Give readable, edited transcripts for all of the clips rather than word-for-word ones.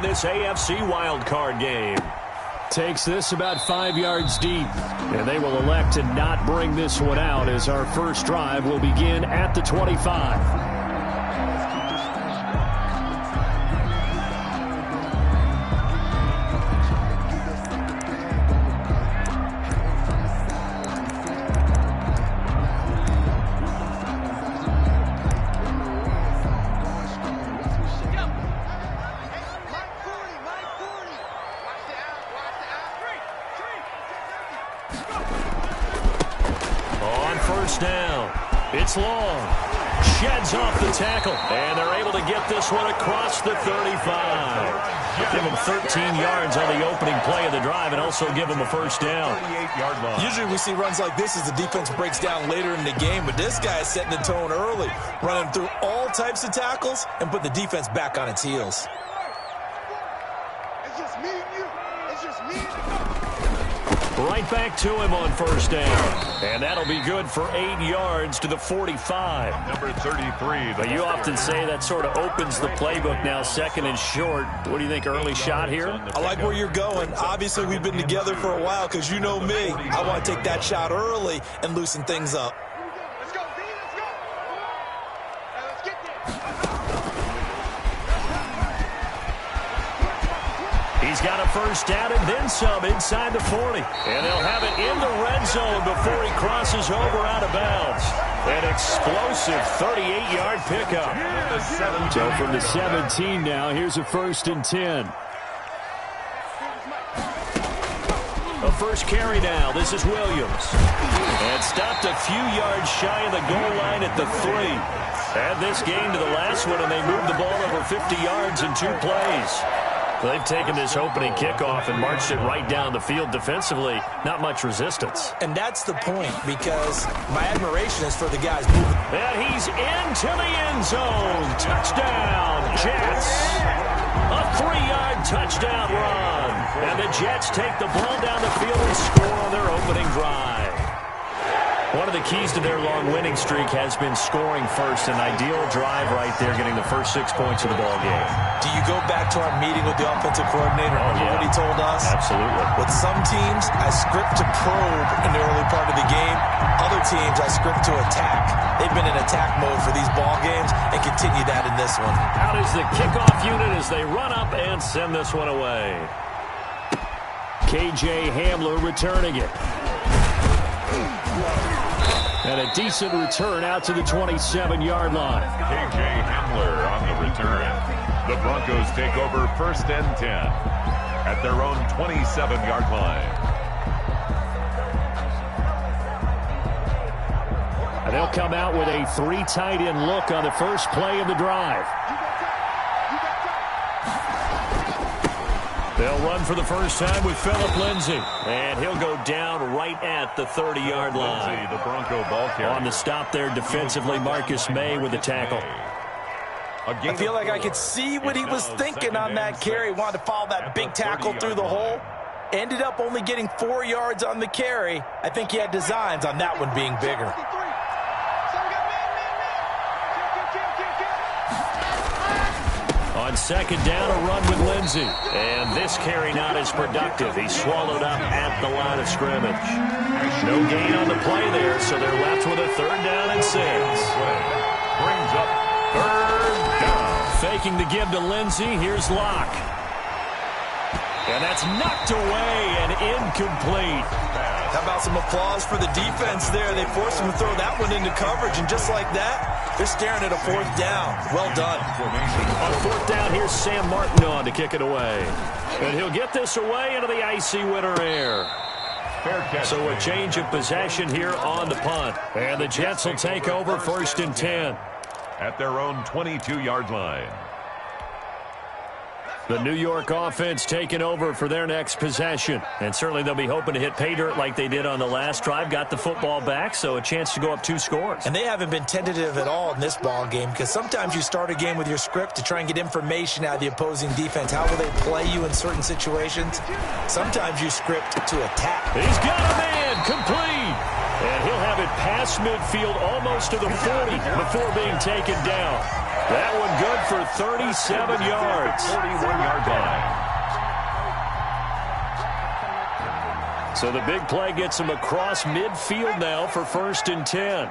in this AFC wildcard game. Takes this about 5 yards deep. And they will elect to not bring this one out as our first drive will begin at the 25. Down. It's long. Sheds off the tackle. And they're able to get this one across the 35. Give them 13 yards on the opening play of the drive and also give them a first down. Usually we see runs like this as the defense breaks down later in the game, but this guy is setting the tone early, running through all types of tackles and put the defense back on its heels. It's just me and you. It's just me and you. Right back to him on first down. And that'll be good for 8 yards to the 45. Number 33. But you often say that sort of opens the playbook now, second and short. What do you think, early shot here? I like where you're going. Obviously, we've been together for a while because you know me. I want to take that shot early and loosen things up. Let's go, B. Let's go. Hey, let's get there. He's got a first down and then some inside the 40. And they'll have it in the red zone before he crosses over out of bounds. An explosive 38-yard pickup. So from the 17 now, here's a 1st and 10. A first carry now. This is Williams. And stopped a few yards shy of the goal line at the 3. Add this game to the last one, and they moved the ball over 50 yards in 2 plays. They've taken this opening kickoff and marched it right down the field defensively. Not much resistance. And that's the point, because my admiration is for the guys moving. And he's into the end zone. Touchdown, Jets. A 3-yard touchdown run. And the Jets take the ball down the field and score on their opening drive. One of the keys to their long winning streak has been scoring first. An ideal drive right there, getting the first 6 points of the ball game. Do you go back to our meeting with the offensive coordinator? Remember what he told us? Absolutely. With some teams, I script to probe in the early part of the game. Other teams, I script to attack. They've been in attack mode for these ball games and continue that in this one. Out is the kickoff unit as they run up and send this one away. KJ Hamler returning it. And a decent return out to the 27-yard line. KJ Hamler on the return. The Broncos take over 1st and 10 at their own 27-yard line. And they'll come out with a 3 tight end look on the first play of the drive. They'll run for the first time with Phillip Lindsay. And he'll go down right at the 30-yard line. The Bronco ball carrier. On the stop there defensively, Marcus May with the tackle. I feel like I could see what he was thinking on that carry. Wanted to follow that big tackle through the hole. Ended up only getting 4 yards on the carry. I think he had designs on that one being bigger. On second down, a run with Lindsay. And this carry not as productive. He's swallowed up at the line of scrimmage. No gain on the play there, so they're left with a 3rd down and 6. Brings up 3rd down. Faking the give to Lindsay. Here's Locke. And that's knocked away and incomplete. How about some applause for the defense there? They forced him to throw that one into coverage, and just like that, they're staring at a 4th down. Well done. On 4th down, here's Sam Martin on to kick it away. And he'll get this away into the icy winter air. So a change of possession here on the punt. And the Jets will take over 1st and 10. At their own 22-yard line. The New York offense taking over for their next possession. And certainly they'll be hoping to hit pay dirt like they did on the last drive. Got the football back, so a chance to go up 2 scores. And they haven't been tentative at all in this ball game, because sometimes you start a game with your script to try and get information out of the opposing defense. How will they play you in certain situations? Sometimes you script to attack. He's got a man complete. And he'll have it past midfield almost to the 40 before being taken down. That one good for 37 yards. 41-yard line. So the big play gets him across midfield now for 1st and 10.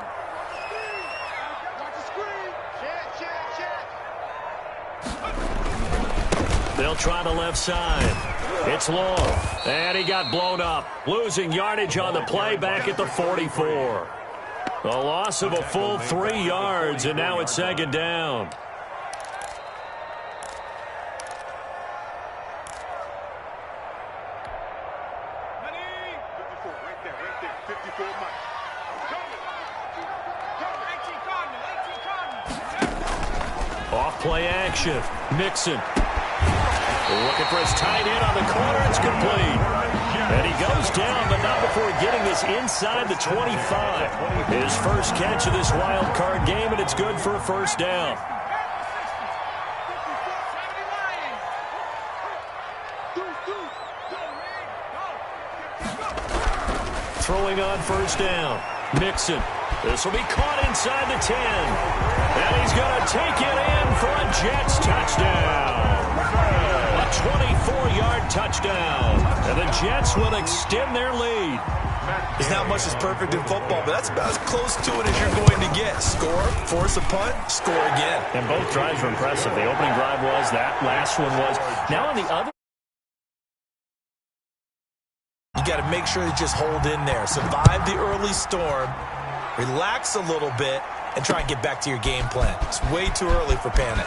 They'll try the left side. It's long, and he got blown up. Losing yardage on the play back at the 44. A loss of a full 3 yards, and now it's 2nd down. Off-play action. Mixon. Looking for his tight end on the corner. It's complete. And he goes down, but not before getting this inside the 25. His first catch of this wild card game, and it's good for a 1st down. Throwing on 1st down. Mixon. This will be caught inside the 10. And he's going to take it in for a Jets touchdown. A 24-yard touchdown. And the Jets will extend their lead. There's not much that's perfect in football, but that's about as close to it as you're going to get. Score, force a punt, score again. And both drives were impressive. The opening drive was, that last one was. Now on the other. You got to make sure you just hold in there. Survive the early storm. Relax a little bit and try and get back to your game plan. It's way too early for panic.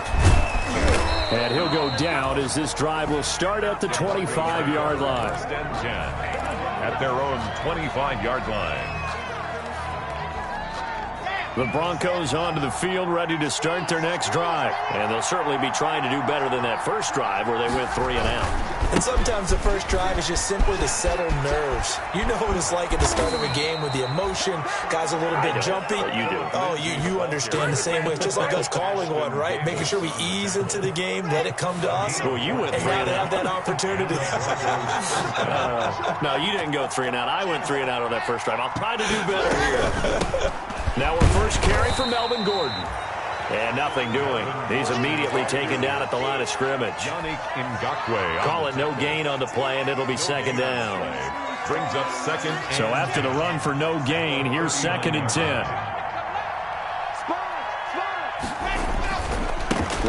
And he'll go down as this drive will start at the 25-yard line. At their own 25-yard line. The Broncos onto the field, ready to start their next drive. And they'll certainly be trying to do better than that first drive where they went 3 and out. And sometimes the first drive is just simply to settle nerves. You know what it's like at the start of a game with the emotion. Guys a little bit jumpy. You do. Oh, you understand the same way. It's just like us calling one, right? Making sure we ease into the game, let it come to us. Well, you went 3 and out. Have that opportunity. No, you didn't go 3 and out. I went 3 and out on that first drive. I'll try to do better here. Now our first carry for Melvin Gordon. And nothing doing. He's immediately taken down at the line of scrimmage. Call it no gain on the play, and it'll be 2nd down. Brings up 2nd. So after the run for no gain, here's 2nd and 10.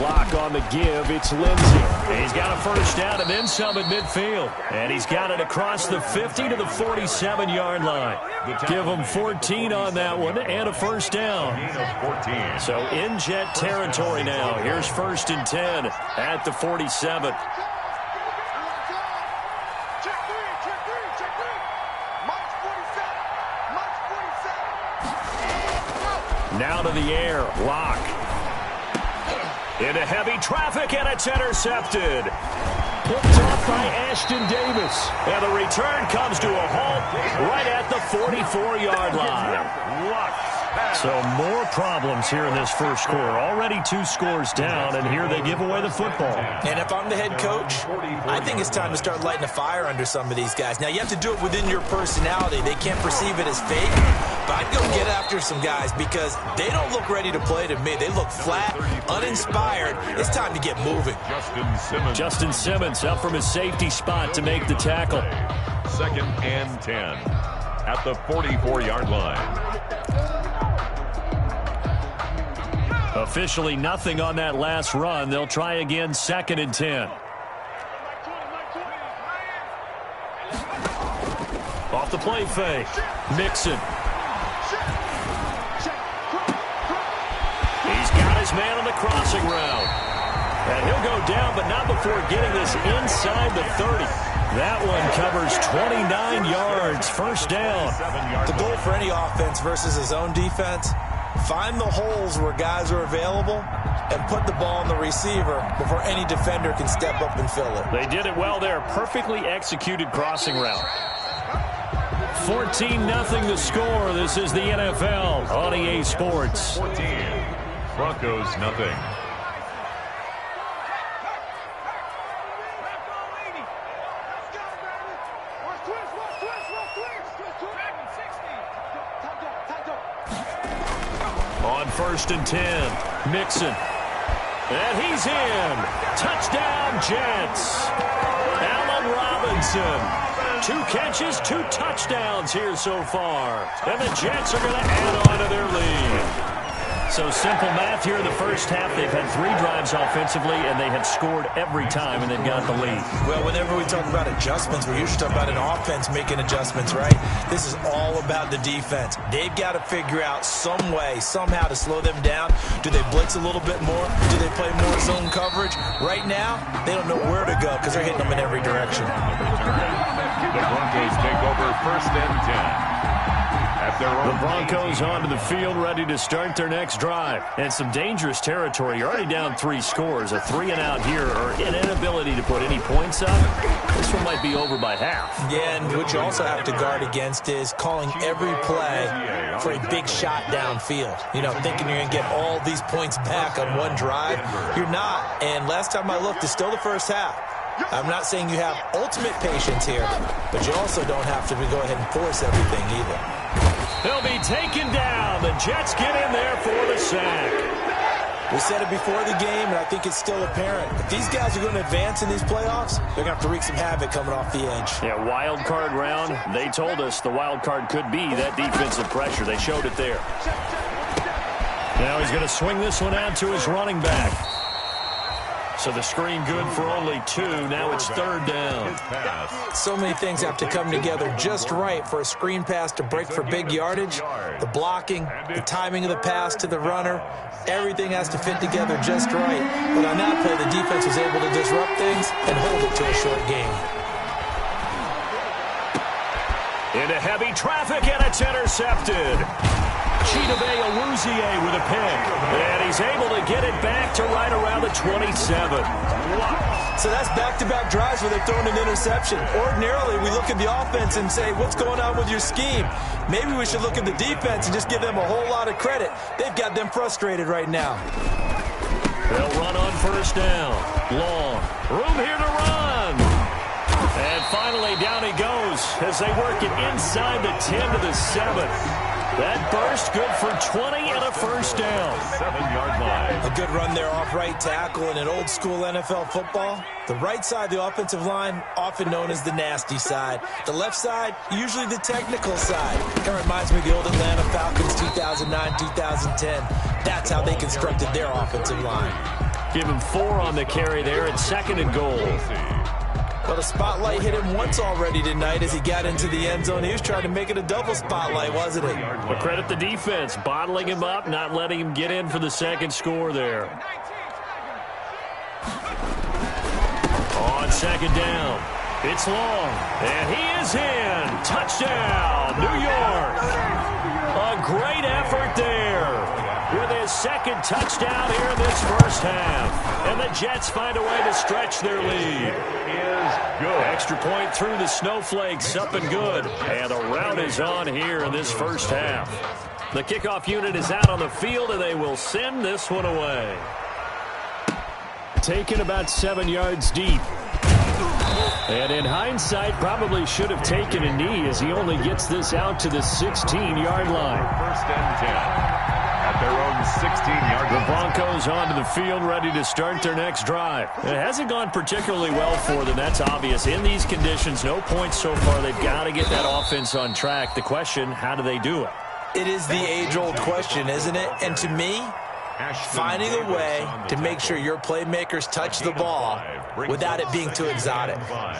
Lock on the give. It's Lindsey. He's got a 1st down and then some at midfield. And he's got it across the 50 to the 47-yard line. Give him 14 on that one and a 1st down. So in Jet territory now. Here's 1st and 10 at the 47. Now to the air. Lock. Into heavy traffic, and it's intercepted. Picked off by Ashton Davis. And the return comes to a halt right at the 44-yard line. Luck. So more problems here in this first quarter. Already 2 scores down, and here they give away the football. And if I'm the head coach, I think it's time to start lighting a fire under some of these guys. Now, you have to do it within your personality. They can't perceive it as fake. But I'd go get after some guys because they don't look ready to play to me. They look flat, uninspired. It's time to get moving. Justin Simmons up from his safety spot to make the tackle. 2nd and 10 at the 44-yard line. Officially nothing on that last run. They'll try again 2nd and 10. Off the play fake. Mixon. He's got his man on the crossing route. And he'll go down, but not before getting this inside the 30. That one covers 29 yards. 1st down. The goal for any offense versus his own defense, find the holes where guys are available and put the ball on the receiver before any defender can step up and fill it. They did it well there. Perfectly executed crossing route. 14-0 the score. This is the NFL on EA Sports. 14. Broncos nothing. On 1st and 10, Mixon. And he's in. Touchdown, Jets. Allen Robinson. 2 catches, 2 touchdowns here so far. And the Jets are going to add on to their lead. So simple math here in the first half. They've had 3 drives offensively, and they have scored every time, and they've got the lead. Well, whenever we talk about adjustments, we usually talk about an offense making adjustments, right? This is all about the defense. They've got to figure out some way, somehow to slow them down. Do they blitz a little bit more? Do they play more zone coverage? Right now, they don't know where to go because they're hitting them in every direction. The Broncos take over 1st and 10. The Broncos onto the field, ready to start their next drive. And some dangerous territory. You're already down 3 scores. A 3-and-out here, or an inability to put any points up. This one might be over by half. Yeah, and what you also have to guard against is calling every play for a big shot downfield. You know, thinking you're going to get all these points back on one drive. You're not. And last time I looked, it's still the first half. I'm not saying you have ultimate patience here, but you also don't have to go ahead and force everything either. They'll be taken down. The Jets get in there for the sack. We said it before the game, and I think it's still apparent. If these guys are going to advance in these playoffs, they're going to have to wreak some havoc coming off the edge. Yeah, wild card round. They told us the wild card could be that defensive pressure. They showed it there. Now he's going to swing this one out to his running back. So the screen good for only 2. Now it's 3rd down. So many things have to come together just right for a screen pass to break for big yardage. The blocking, the timing of the pass to the runner, everything has to fit together just right. But on that play, the defense was able to disrupt things and hold it to a short game. Into heavy traffic, and it's intercepted. Chidobe Awuzie with a pick. And he's able to get it back to right around the 27. So that's back-to-back drives where they're throwing an interception. Ordinarily, we look at the offense and say, what's going on with your scheme? Maybe we should look at the defense and just give them a whole lot of credit. They've got them frustrated right now. They'll run on 1st down. Long. Room here to run. And finally, down he goes as they work it inside the 10 to the 7. That burst good for 20 and a 1st down. 7-yard line. A good run there off right tackle in an old school NFL football. The right side, the offensive line, often known as the nasty side. The left side, usually the technical side. Kind of reminds me of the old Atlanta Falcons 2009, 2010. That's how they constructed their offensive line. Give him 4 on the carry there at 2nd and goal. Well, the spotlight hit him once already tonight as he got into the end zone. He was trying to make it a double spotlight, wasn't he? But credit the defense, bottling him up, not letting him get in for the 2nd score there. On 2nd down, it's Long, and he is in. Touchdown, New York. A great effort there with his 2nd touchdown here in this 1st half. And the Jets find a way to stretch their lead. Good. Extra point through the snowflakes, up and good. And the route is on here in this 1st half. The kickoff unit is out on the field, and they will send this one away. Taken about 7 yards deep. And in hindsight, probably should have taken a knee as he only gets this out to the 16-yard line. 1st and 10. At their own 16-yard line. The Broncos onto the field, ready to start their next drive. It hasn't gone particularly well for them, that's obvious. In these conditions, no points so far. They've got to get that offense on track. The question, how do they do it? It is the age-old question, isn't it? And to me, finding a way to make sure your playmakers touch the ball without it being too exotic.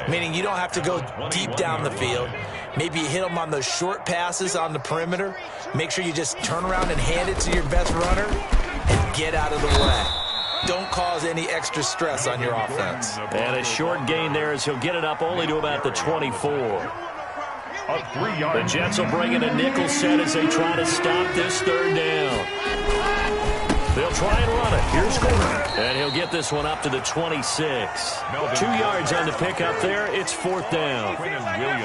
Meaning you don't have to go deep down the field. Maybe you hit them on those short passes on the perimeter. Make sure you just turn around and hand it to your best runner and get out of the way. Don't cause any extra stress on your offense. And a short gain there as he'll get it up only to about the 24. The Jets will bring in a nickel set as they try to stop this 3rd down. They'll try and run it. Here's Gordon. And he'll get this one up to the 26. 2 yards on the pickup there. It's 4th down.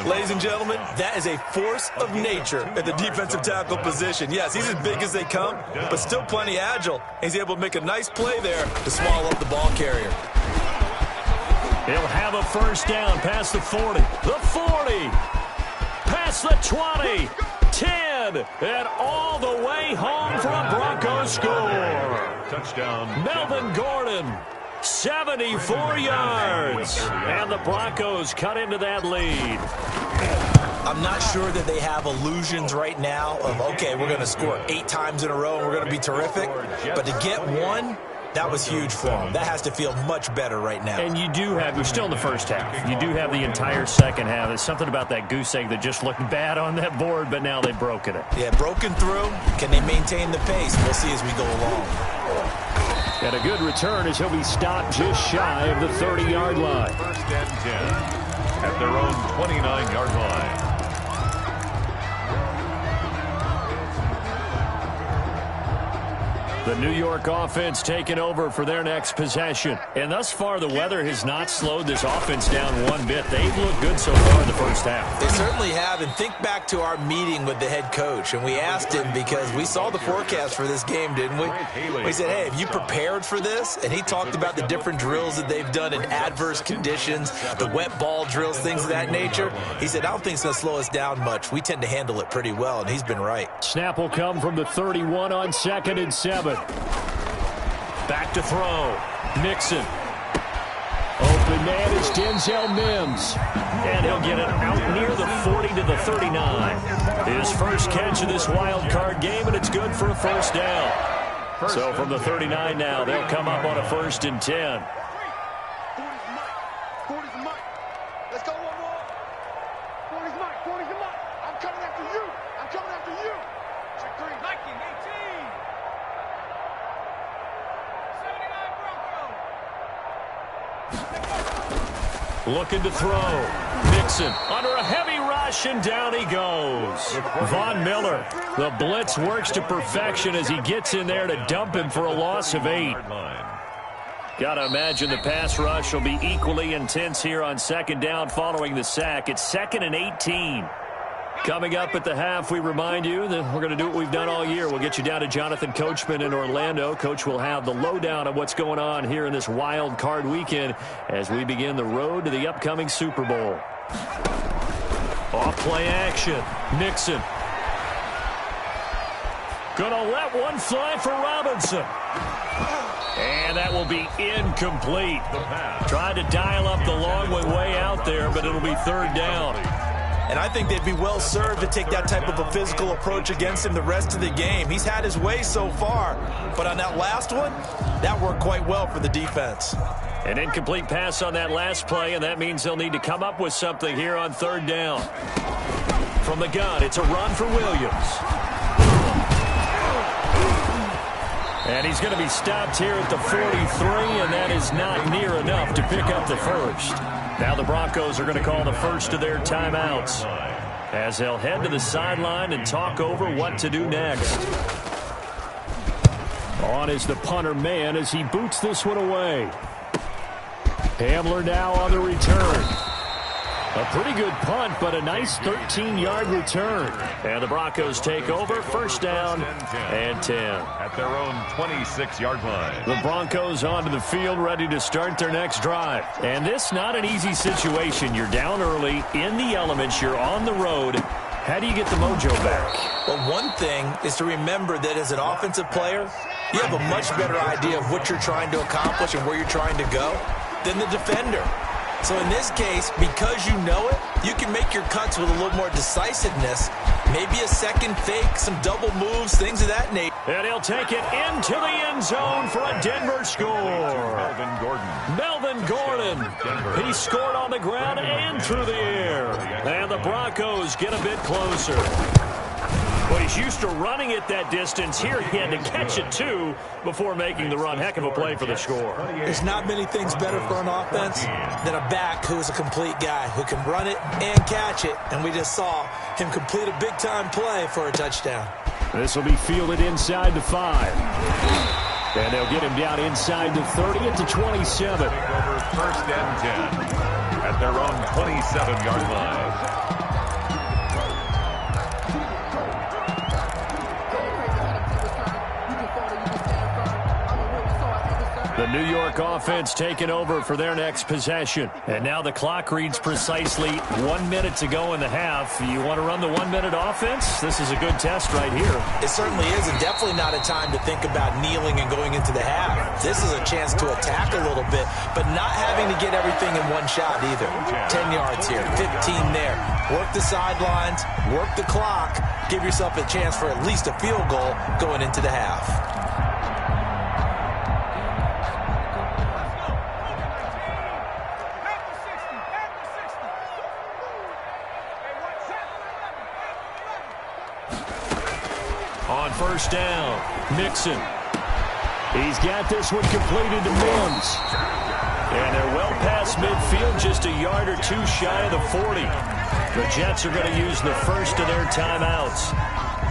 Ladies and gentlemen, that is a force of nature at the defensive tackle position. Yes, he's as big as they come, but still plenty agile. He's able to make a nice play there to swallow up the ball carrier. He'll have a 1st down past the 40. The 40. Past the 20. 10, and all the way home for a Broncos score. Touchdown. Melvin Gordon, 74 yards. And And the Broncos cut into that lead. I'm not sure that they have illusions right now of, okay, we're going to score 8 times in a row and we're going to be terrific. But to get one, that was huge for them. That has to feel much better right now. And you're still in the first half. You do have the entire second half. There's something about that goose egg that just looked bad on that board, but now they've broken it. Yeah, broken through. Can they maintain the pace? We'll see as we go along. And a good return as he'll be stopped just shy of the 30-yard line. First and 10 at their own 29-yard line. The New York offense taking over for their next possession. And thus far, the weather has not slowed this offense down one bit. They've looked good so far in the first half. They certainly have. And think back to our meeting with the head coach. And we asked him, because we saw the forecast for this game, didn't we? We said, hey, have you prepared for this? And he talked about the different drills that they've done in adverse conditions, the wet ball drills, things of that nature. He said, I don't think it's going to slow us down much. We tend to handle it pretty well, and he's been right. Snap will come from the 31 on 2nd and 7. Back to throw. Nixon. Open man is Denzel Mims. And he'll get it out near the 40 to the 39. His first catch of this wild card game, and it's good for a first down. So from the 39 now, they'll come up on a 1st and 10. 40's Mike. Let's go one more. 40's Mike. 40's Mike. I'm coming after you. I'm coming after you. Check 3. Mike, 18. 79 Broncos. Looking to throw. Nixon under a heavy rush, and down he goes. Von Miller. The blitz works to perfection as he gets in there to dump him for a loss of 8. Got to imagine the pass rush will be equally intense here on 2nd down following the sack. It's 2nd and 18. Coming up at the half, we remind you that we're going to do what we've done all year. We'll get you down to Jonathan Coachman in Orlando. Coach will have the lowdown of what's going on here in this wild card weekend as we begin the road to the upcoming Super Bowl. Off play action. Nixon. Gonna let one fly for Robinson. And that will be incomplete. Tried to dial up the long one way out there, but it'll be 3rd down. And I think they'd be well served to take that type of a physical approach against him the rest of the game. He's had his way so far, but on that last one, that worked quite well for the defense. An incomplete pass on that last play, and that means they'll need to come up with something here on 3rd down. From the gun, it's a run for Williams. And he's going to be stopped here at the 43, and that is not near enough to pick up the first. Now the Broncos are going to call the first of their timeouts as they'll head to the sideline and talk over what to do next. On is the punter man as he boots this one away. Hamler now on the return. A pretty good punt, but a nice 13-yard return. And the Broncos take over, 1st down and 10. At their own 26-yard line. The Broncos onto the field, ready to start their next drive. And this not an easy situation. You're down early, in the elements, you're on the road. How do you get the mojo back? Well, one thing is to remember that as an offensive player, you have a much better idea of what you're trying to accomplish and where you're trying to go than the defender. So in this case, because you know it, you can make your cuts with a little more decisiveness. Maybe a second fake, some double moves, things of that nature. And he'll take it into the end zone for a Denver score. Melvin Gordon. He scored on the ground and through the air. And the Broncos get a bit closer. But he's used to running it that distance. Here he had to catch it, too, before making the run. Heck of a play for the score. There's not many things better for an offense than a back who is a complete guy who can run it and catch it. And we just saw him complete a big-time play for a touchdown. This will be fielded inside the 5. And they'll get him down inside the 30 at the 27. Over 1st and 10 at their own 27-yard line. The New York offense taking over for their next possession. And now the clock reads precisely 1 minute to go in the half. You want to run the 1 minute offense? This is a good test right here. It certainly is, and definitely not a time to think about kneeling and going into the half. This is a chance to attack a little bit, but not having to get everything in one shot either. 10 yards here, 15 there. Work the sidelines, work the clock, give yourself a chance for at least a field goal going into the half. On first down, Mixon. He's got this one completed to Mims. And they're well past midfield, just a yard or two shy of the 40. The Jets are going to use the first of their timeouts,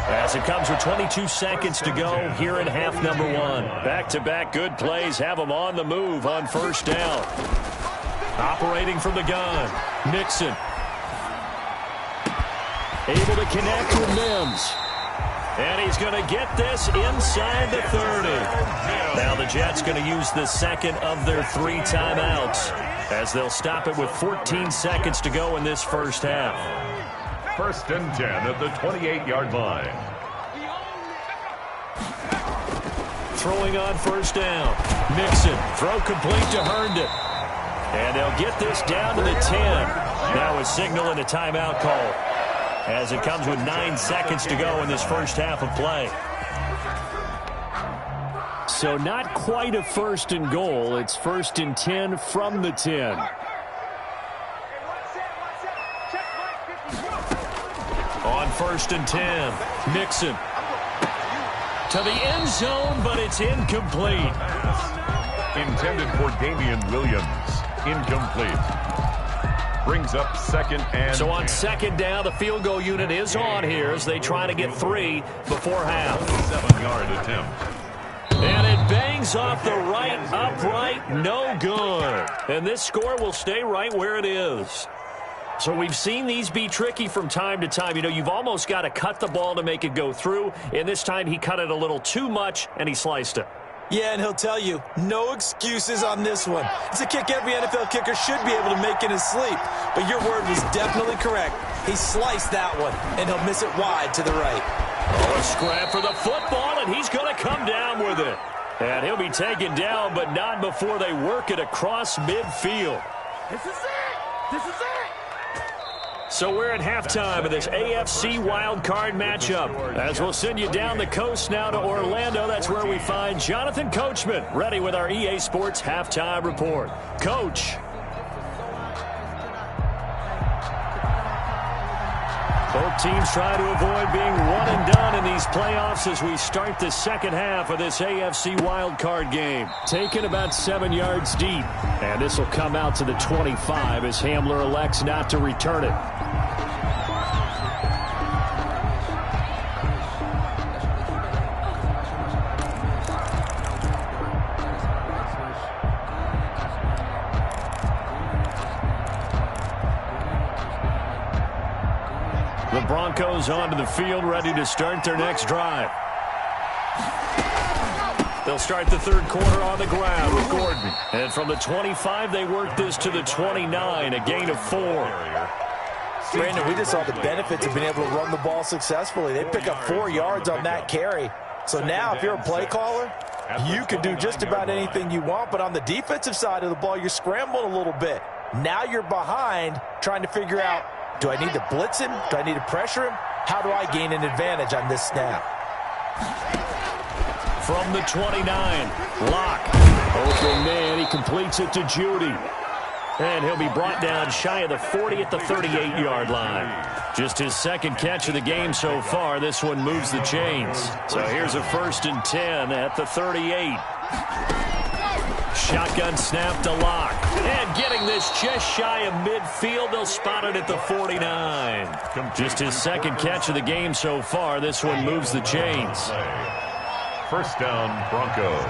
as it comes with 22 seconds to go here in half number one. Back-to-back good plays have them on the move on first down. Operating from the gun, Mixon. Able to connect with Mims. And he's going to get this inside the 30. Now the Jets going to use the second of their 3 timeouts, as they'll stop it with 14 seconds to go in this first half. First and 10 at the 28-yard line. Throwing on first down. Mixon. Throw complete to Herndon. And they'll get this down to the 10. Now a signal and a timeout call, as it comes with 9 seconds to go in this first half of play. So not quite a first and goal. It's first and 10 from the 10. On first and 10, Mixon. To the end zone, but it's incomplete. Intended for Damian Williams. Incomplete. Brings up second and so on second down, the field goal unit is on here as they try to get 3 before half. 7-yard attempt. And it bangs off the right upright, no good. And this score will stay right where it is. So we've seen these be tricky from time to time. You know, you've almost got to cut the ball to make it go through. And this time he cut it a little too much, and he sliced it. Yeah, and he'll tell you, no excuses on this one. It's a kick every NFL kicker should be able to make in his sleep. But your word was definitely correct. He sliced that one, and he'll miss it wide to the right. Oh, a scrap for the football, and he's going to come down with it. And he'll be taken down, but not before they work it across midfield. This is it! This is it! So we're at halftime of this AFC wildcard matchup. As we'll send you down the coast now to Orlando, that's where we find Jonathan Coachman, ready with our EA Sports halftime report. Coach. Both teams try to avoid being one and done in these playoffs as we start the second half of this AFC wildcard game. Taken about 7 yards deep, and this will come out to the 25 as Hamler elects not to return it. The Broncos onto the field, ready to start their next drive. They'll start the third quarter on the ground with Gordon. And from the 25, they work this to the 29, a gain of 4. Brandon, we just saw the benefits of being able to run the ball successfully. They pick up 4 yards on that carry. So now, if you're a play caller, you can do just about anything you want. But on the defensive side of the ball, you're scrambling a little bit. Now you're behind, trying to figure out, do I need to blitz him? Do I need to pressure him? How do I gain an advantage on this snap? From the 29, Locke. Open man, he completes it to Judy. And he'll be brought down shy of the 40 at the 38-yard line. Just his second catch of the game so far. This one moves the chains. So here's a first and 10 at the 38. Shotgun snap to Locke. And getting this just shy of midfield. They'll spot it at the 49. Just his second catch of the game so far. This one moves the chains. First down, Broncos.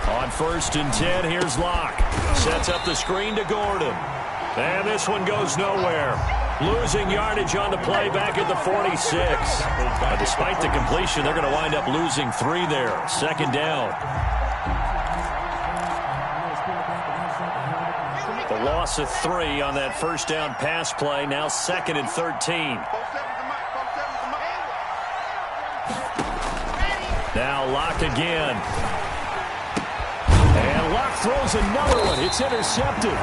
On first and 10, here's Locke. Sets up the screen to Gordon. And this one goes nowhere. Losing yardage on the play back at the 46. But despite the completion, they're going to wind up losing 3 there. Second down. The loss of 3 on that first down pass play. Now 2nd and 13. Now Locke again. And Locke throws another one. It's intercepted.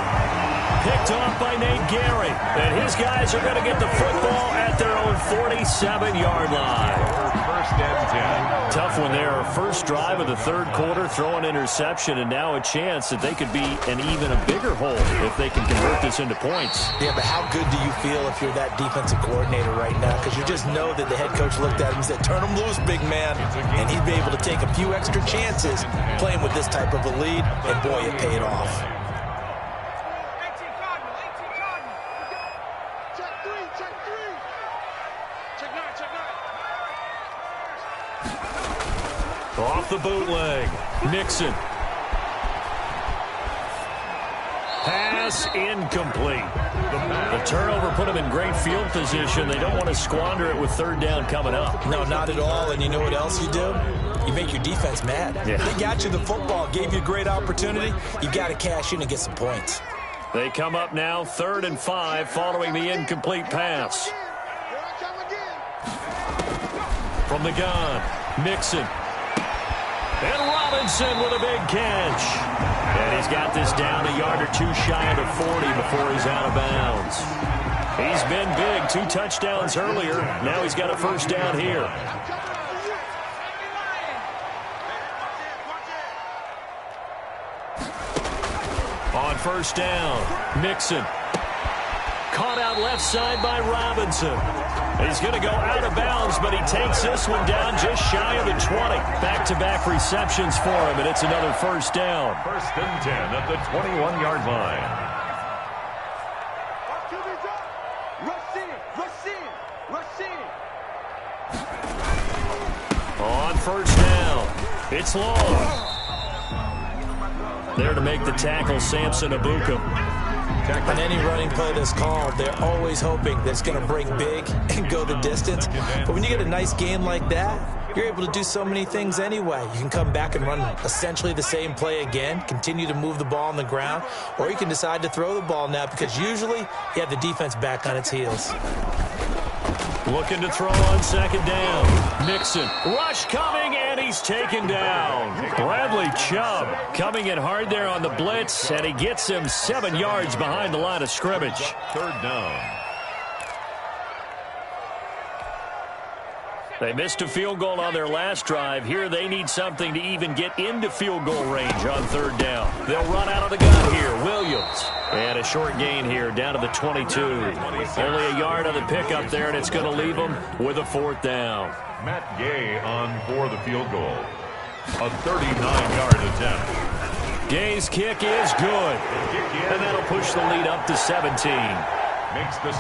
Picked off by Nate Gary. And his guys are going to get the football at their own 47-yard line. First and 10. Tough one there. First drive of the third quarter, throw an interception, and now a chance that they could be an even a bigger hole if they can convert this into points. Yeah, but how good do you feel if you're that defensive coordinator right now? Because you just know that the head coach looked at him and said, turn him loose, big man. And he'd be able to take a few extra chances playing with this type of a lead, and boy, it paid off. Off the bootleg. Nixon. Pass incomplete. The turnover put them in great field position. They don't want to squander it with third down coming up. No, not at all. And you know what else you do? You make your defense mad. Yeah. They got you the football, gave you a great opportunity. You got to cash in and get some points. They come up now 3rd and 5 following the incomplete pass. From the gun, Nixon. And Robinson with a big catch. And he's got this down a yard or 2 shy of the 40 before he's out of bounds. He's been big. 2 touchdowns earlier. Now he's got a first down here. On first down, Nixon. Caught out left side by Robinson. He's going to go out of bounds, but he takes this one down just shy of the 20. Back-to-back receptions for him, and it's another first down. First and 10 at the 21-yard line. On first down, it's long. There to make the tackle, Samson Abuka. On any running play that's called, they're always hoping that it's going to break big and go the distance. But when you get a nice game like that, you're able to do so many things anyway. You can come back and run essentially the same play again, continue to move the ball on the ground, or you can decide to throw the ball now because usually you have the defense back on its heels. Looking to throw on second down. Nixon. Rush coming, and he's taken down. Bradley Chubb coming in hard there on the blitz, and he gets him 7 yards behind the line of scrimmage. Third down. They missed a field goal on their last drive. Here they need something to even get into field goal range on third down. They'll run out of the gun here. Williams. And a short gain here down to the 22. Only a yard on the pickup there, and it's going to leave them with a 4th down. Matt Gay on for the field goal. A 39-yard attempt. Gay's kick is good. And that'll push the lead up to 17.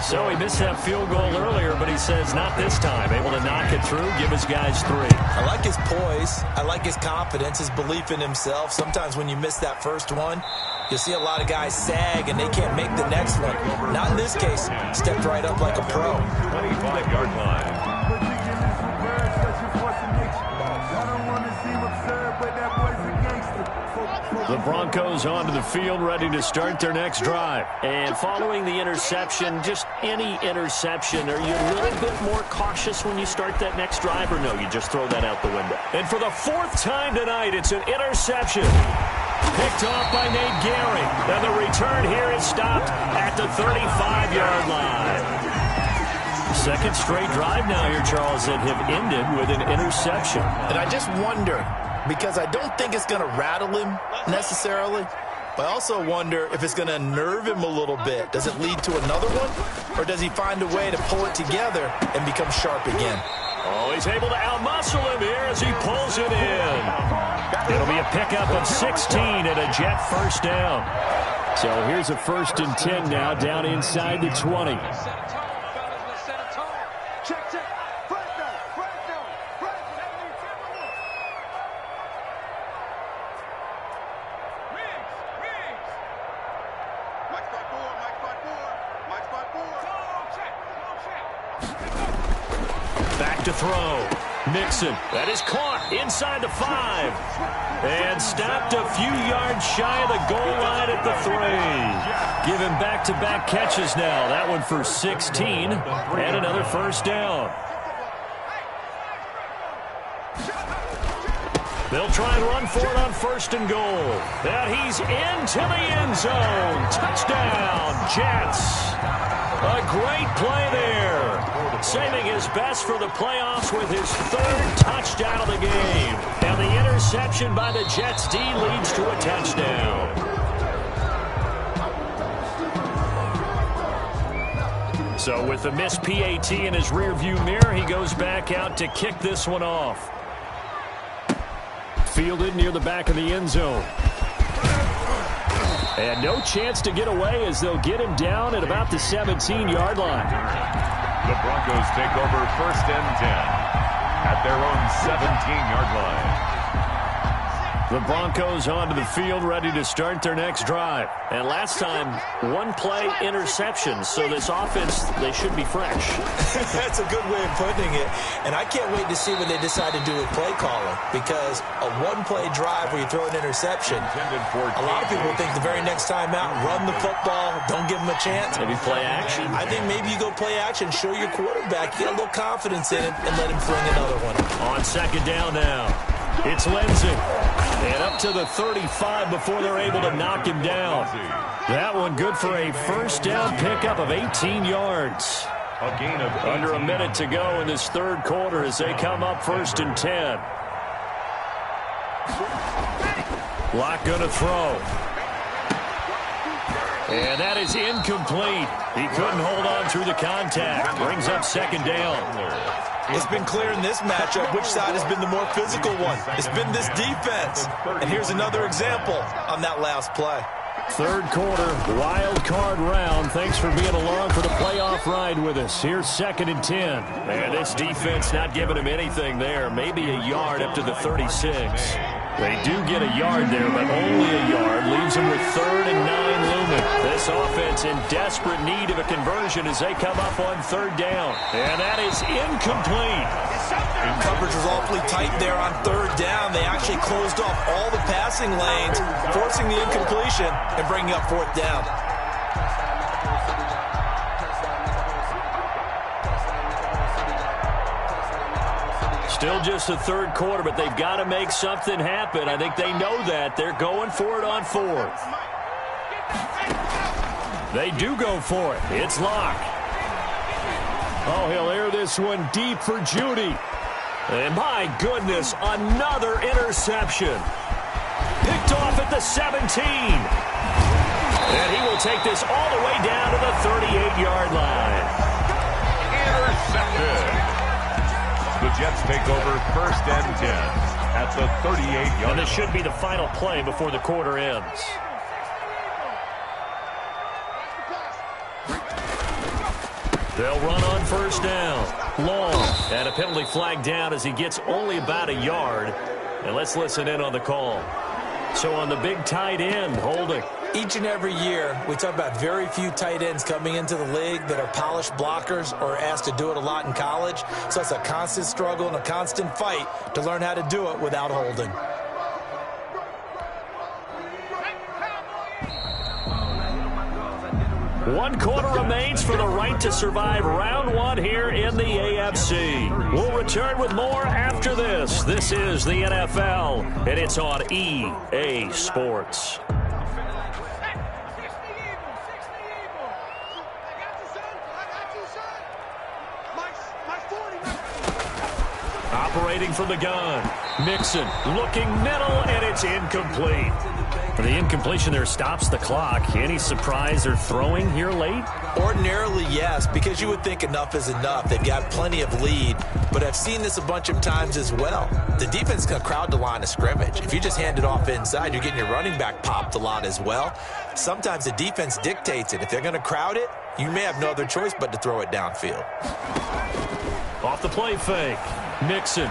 So he missed that field goal earlier, but he says not this time. Able to knock it through, give his guys 3. I like his poise. I like his confidence, his belief in himself. Sometimes when you miss that first one, you'll see a lot of guys sag and they can't make the next one. Not in this case. Stepped right up like a pro. 25-yard line. The Broncos onto the field, ready to start their next drive. And following the interception, just any interception, are you a little bit more cautious when you start that next drive, or no, you just throw that out the window? And for the 4th time tonight, it's an interception. Picked off by Nate Gary. And the return here is stopped at the 35-yard line. Second straight drive now here, Charles, that have ended with an interception. And I just wonder, because I don't think it's going to rattle him necessarily, but I also wonder if it's going to unnerve him a little bit. Does it lead to another one, or does he find a way to pull it together and become sharp again? Oh, he's able to outmuscle him here as he pulls it in. It'll be a pickup of 16 and a Jet first down. So here's a 1st and 10 now down inside the 20. Back to throw. Mixon, that is caught inside the 5. And stopped a few yards shy of the goal line at the 3. Give him back-to-back catches now. That one for 16 and another first down. They'll try and run for it on 1st and goal. And he's into the end zone. Touchdown, Jets. A great play there. Saving his best for the playoffs with his 3rd touchdown of the game. And the interception by the Jets D leads to a touchdown. So with the missed PAT in his rearview mirror, he goes back out to kick this one off. Fielded near the back of the end zone. And no chance to get away as they'll get him down at about the 17-yard line. The Broncos take over 1st and 10 at their own 17-yard line. The Broncos onto the field, ready to start their next drive. And last time, 1-play interception. So this offense, they should be fresh. That's a good way of putting it. And I can't wait to see what they decide to do with play calling. Because a 1-play drive where you throw an interception, a lot of people think the very next time out, run the football, don't give them a chance. Maybe play action. I think maybe you go play action, show your quarterback, get a little confidence in him, and let him fling another one. On 2nd down now, it's Lindsey. And up to the 35 before they're able to knock him down. That one good for a first down pickup of 18 yards. A gain of 18. Under a minute to go in this 3rd quarter as they come up 1st and 10. Locke going to throw. And that is incomplete. He couldn't hold on through the contact. Brings up 2nd down. It's been clear in this matchup which side has been the more physical one. It's been this defense. And here's another example on that last play. 3rd quarter, wild card round. Thanks for being along for the playoff ride with us. Here's 2nd and 10. And this defense not giving him anything there. Maybe a yard up to the 36. They do get a yard there, but only a yard. Leaves them with 3rd and 9 looming. This offense in desperate need of a conversion as they come up on 3rd down. And that is incomplete. Coverage was awfully tight there on 3rd down. They actually closed off all the passing lanes, forcing the incompletion and bringing up 4th down. Still just the 3rd quarter, but they've got to make something happen. I think they know that. They're going for it on 4th. They do go for it. It's Locke. Oh, he'll air this one deep for Judy. And my goodness, another interception. Picked off at the 17. And he will take this all the way down to the 38-yard line. Intercepted. The Jets take over 1st and 10 at the 38-yard line. And this should be the final play before the quarter ends. They'll run on 1st down. Long. And a penalty flag down as he gets only about a yard. And let's listen in on the call. So on the big tight end, holding. Each and every year, we talk about very few tight ends coming into the league that are polished blockers or asked to do it a lot in college. So it's a constant struggle and a constant fight to learn how to do it without holding. One quarter remains for the right to survive round 1 here in the AFC. We'll return with more after this. This is the NFL, and it's on EA Sports. Operating from the gun. Mixon looking middle, and it's incomplete. The incompletion there stops the clock. Any surprise they're throwing here late? Ordinarily, yes, because you would think enough is enough. They've got plenty of lead, but I've seen this a bunch of times as well. The defense can crowd the line of scrimmage. If you just hand it off inside, you're getting your running back popped a lot as well. Sometimes the defense dictates it. If they're going to crowd it, you may have no other choice but to throw it downfield. Off the play fake. Mixon.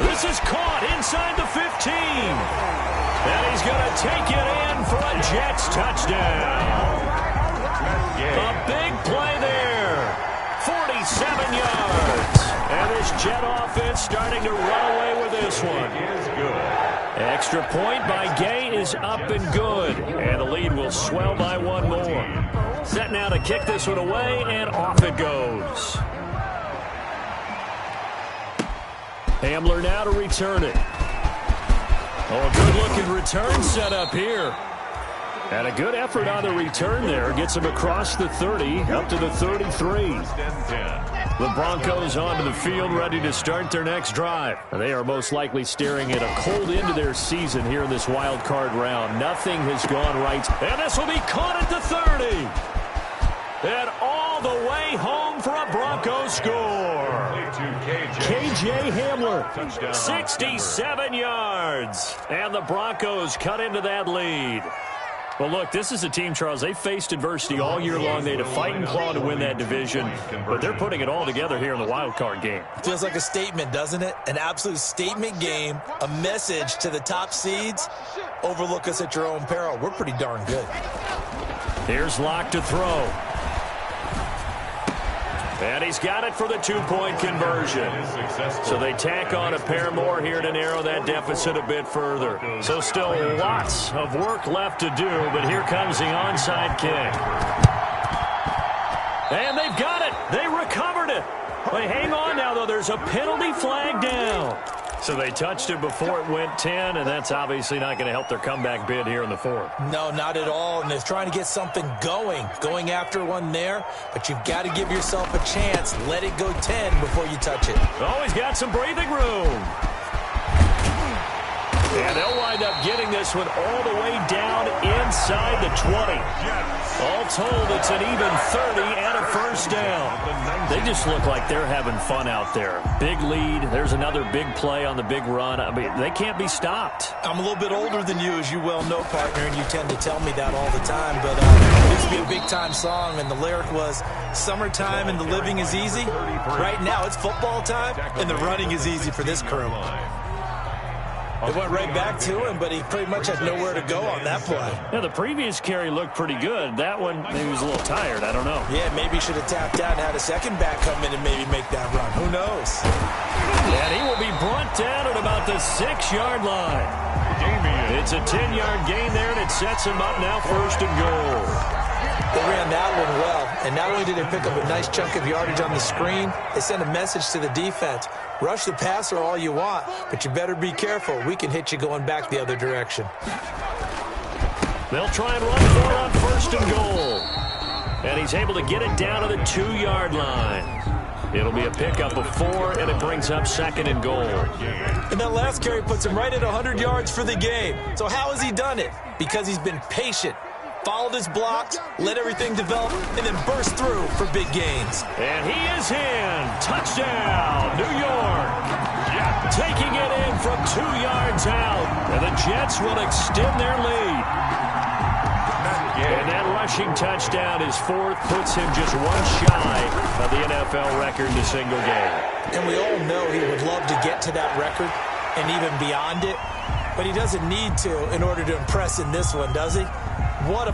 This is caught inside the 15. And he's going to take it in for a Jets touchdown. A big play there. 47 yards. And this Jet offense starting to run away with this one. Is good. Extra point by Gay is up and good. And the lead will swell by one more. Set now to kick this one away, and off it goes. Hamler now to return it. Oh, a good-looking return set up here. And a good effort on the return there. Gets him across the 30, up to the 33. First and 10. The Broncos onto the field, ready to start their next drive. They are most likely staring at a cold end to their season here in this wild card round. Nothing has gone right. And this will be caught at the 30. And all the way home for a Broncos score. KJ Hamler, 67 yards. And the Broncos cut into that lead. Well, look, this is a team, Charles, they faced adversity all year long. They had to fight and claw to win that division, but they're putting it all together here in the wild card game. Feels like a statement, doesn't it? An absolute statement game, a message to the top seeds. Overlook us at your own peril. We're pretty darn good. Here's Locke to throw. And he's got it for the two-point conversion. So they tack on a pair more here to narrow that deficit a bit further. So still lots of work left to do, but here comes the onside kick. And they've got it. They recovered it. But hang on now, though. There's a penalty flag down. So they touched it before it went 10, and that's obviously not going to help their comeback bid here in the fourth. No, not at all, and they're trying to get something going after one there, but you've got to give yourself a chance. Let it go 10 before you touch it. Oh, he's got some breathing room. And they'll wind up getting this one all the way down inside the 20. All told, it's an even 30 and a first down. They just look like they're having fun out there. Big lead. There's another big play on the big run. I mean, they can't be stopped. I'm a little bit older than you, as you well know, partner, and you tend to tell me that all the time. But it used to be a big-time song, and the lyric was, summertime and the living is easy. Right now, it's football time, and the running is easy for this crew. It went right back to him, but he pretty much had nowhere to go on that play. Yeah, the previous carry looked pretty good. That one, maybe he was a little tired. I don't know. Yeah, maybe he should have tapped out and had a second back come in and maybe make that run. Who knows? And he will be brought down at about the 6-yard line. It's a 10-yard gain there, and it sets him up now first and goal. They ran that one well, and not only did they pick up a nice chunk of yardage on the screen, they sent a message to the defense. Rush the passer all you want, but you better be careful. We can hit you going back the other direction. They'll try and run for it on first and goal. And he's able to get it down to the 2-yard line. It'll be a pickup of 4, and it brings up second and goal. And that last carry puts him right at 100 yards for the game. So how has he done it? Because he's been patient. Followed his blocks, let everything develop, and then burst through for big gains. And he is in. Touchdown, New York. Taking it in from 2 yards out. And the Jets will extend their lead. And that rushing touchdown, his fourth, puts him just one shy of the NFL record in a single game. And we all know he would love to get to that record and even beyond it. But he doesn't need to in order to impress in this one, does he? What a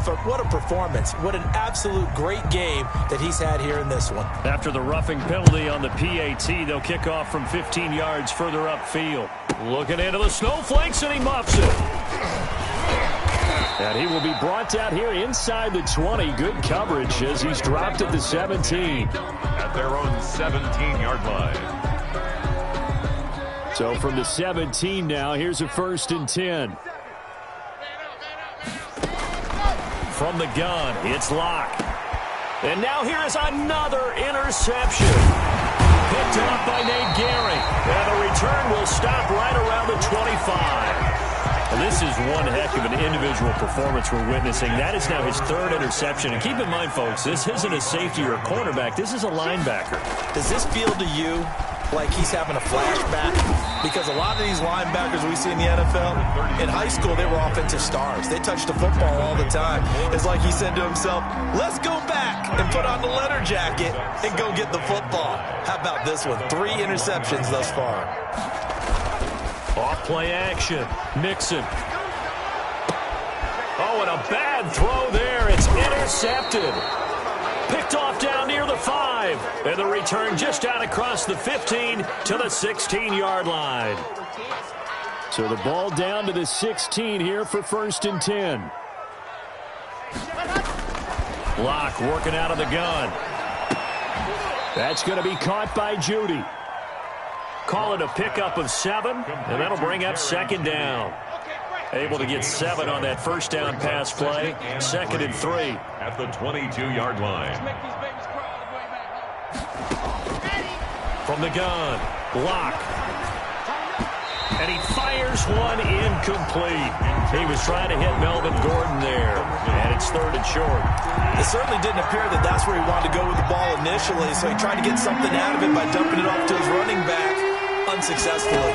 performance. What an absolute great game that he's had here in this one. After the roughing penalty on the PAT, they'll kick off from 15 yards further upfield. Looking into the snowflakes, and he muffs it. And he will be brought down here inside the 20. Good coverage as he's dropped at the 17. At their own 17-yard line. So from the 17 now, here's a first and 10. From the gun, it's Locke. And now here is another interception. Picked up by Nate Gehring. And the return will stop right around the 25. And this is one heck of an individual performance we're witnessing. That is now his third interception. And keep in mind, folks, this isn't a safety or a cornerback. This is a linebacker. Does this feel to you like he's having a flashback? Because a lot of these linebackers we see in the NFL, in high school, they were offensive stars. They touched the football all the time. It's like he said to himself, let's go back and put on the leather jacket and go get the football. How about this one? 3 interceptions thus far. Off play action. Mixon. Oh, and a bad throw there. It's intercepted. Picked off down near the 5. And the return just out across the 15 to the 16-yard line. So the ball down to the 16 here for 1st and 10. Locke working out of the gun. That's going to be caught by Judy. Call it a pickup of 7, and that'll bring up 2nd down. Able to get 7 on that 1st down pass play. 2nd and 3. At the 22-yard line. From the gun, Locke. And he fires one incomplete. He was trying to hit Melvin Gordon there, and it's 3rd and short. It certainly didn't appear that that's where he wanted to go with the ball initially, so he tried to get something out of it by dumping it off to his running back unsuccessfully.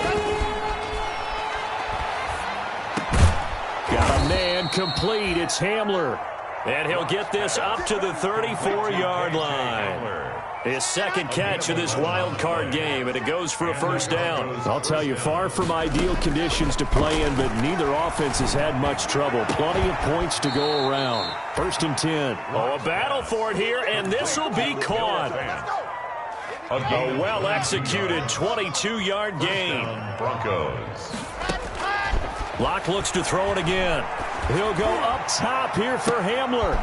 Got a man complete. It's Hamler. And he'll get this up to the 34-yard line. His 2nd catch of this wild card game, and it goes for a 1st down. I'll tell you, far from ideal conditions to play in, but neither offense has had much trouble. Plenty of points to go around. 1st and 10. Oh, a battle for it here, and this will be caught. A well-executed 22-yard gain. Broncos. Locke looks to throw it again. He'll go up top here for Hamler.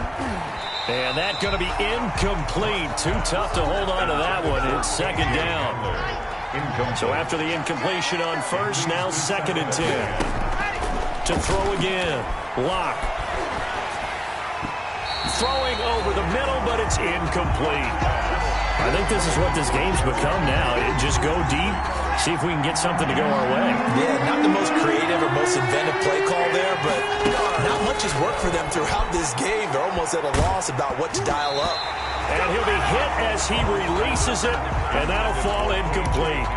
And that's going to be incomplete. Too tough to hold on to that one. It's 2nd down. So after the incompletion on 1st, now 2nd and 10. To throw again. Locke. Throwing over the middle, but it's incomplete. I think this is what this game's become now. Just go deep, see if we can get something to go our way. Yeah, not the most creative or most inventive play call there, but not much has worked for them throughout this game. They're almost at a loss about what to dial up. And he'll be hit as he releases it, and that'll fall incomplete.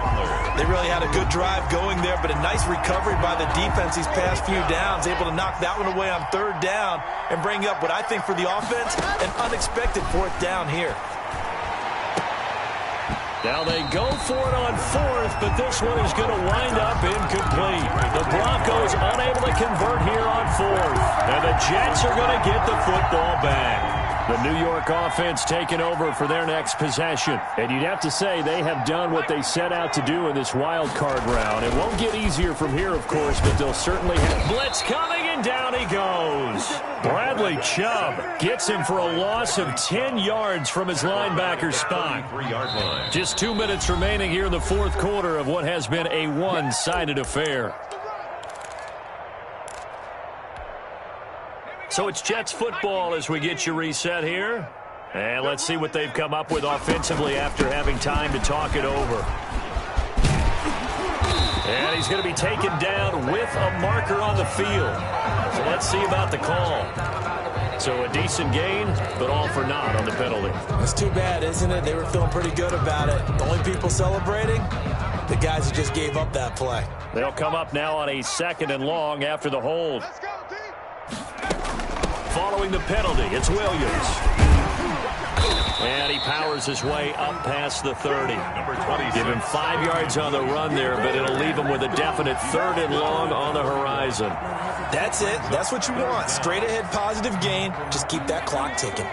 They really had a good drive going there, but a nice recovery by the defense these past few downs, able to knock that one away on 3rd down and bring up what I think for the offense, an unexpected 4th down here. Now they go for it on 4th, but this one is going to wind up incomplete. The Broncos unable to convert here on 4th, and the Jets are going to get the football back. The New York offense taking over for their next possession. And you'd have to say they have done what they set out to do in this wild card round. It won't get easier from here, of course, but they'll certainly have... Blitz coming, and down he goes. Bradley Chubb gets him for a loss of 10 yards from his linebacker spot. 3-yard line. Just 2 minutes remaining here in the 4th quarter of what has been a one-sided affair. So it's Jets football as we get you reset here. And let's see what they've come up with offensively after having time to talk it over. And he's going to be taken down with a marker on the field. So let's see about the call. So a decent gain, but all for naught on the penalty. It's too bad, isn't it? They were feeling pretty good about it. The only people celebrating, the guys who just gave up that play. They'll come up now on a 2nd and long after the hold. Following the penalty, it's Williams. And he powers his way up past the 30. Number 26. Give him 5 yards on the run there, but it'll leave him with a definite 3rd and long on the horizon. That's it. That's what you want. Straight ahead positive gain. Just keep that clock ticking.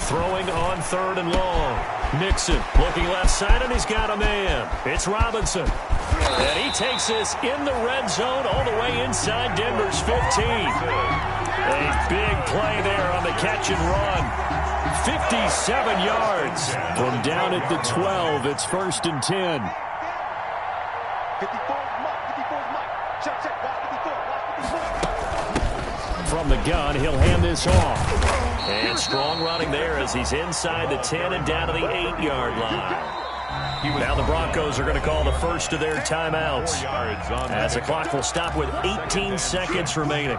Throwing on 3rd and long. Nixon looking left side, and he's got a man. It's Robinson. And he takes this in the red zone all the way inside Denver's 15. A big play there on the catch and run. 57 yards. From down at the 12, it's 1st and 10. 54 Mike. Check. Watch 54. From the gun, he'll hand this off. And strong running there as he's inside the 10 and down to the 8-yard line. Now the Broncos are going to call the first of their timeouts, as the clock will stop with 18 seconds remaining.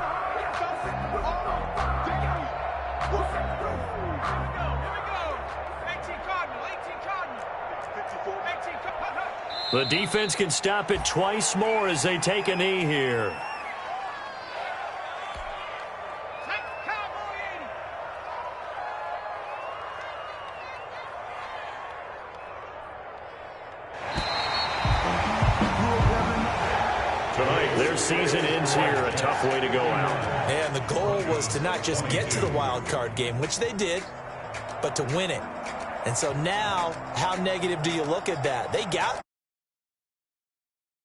The defense can stop it twice more as they take a knee here. tonight. Their season ends here. A tough way to go out. And the goal was to not just get to the wild card game, which they did, but to win it. And so now, how negative do you look at that? They got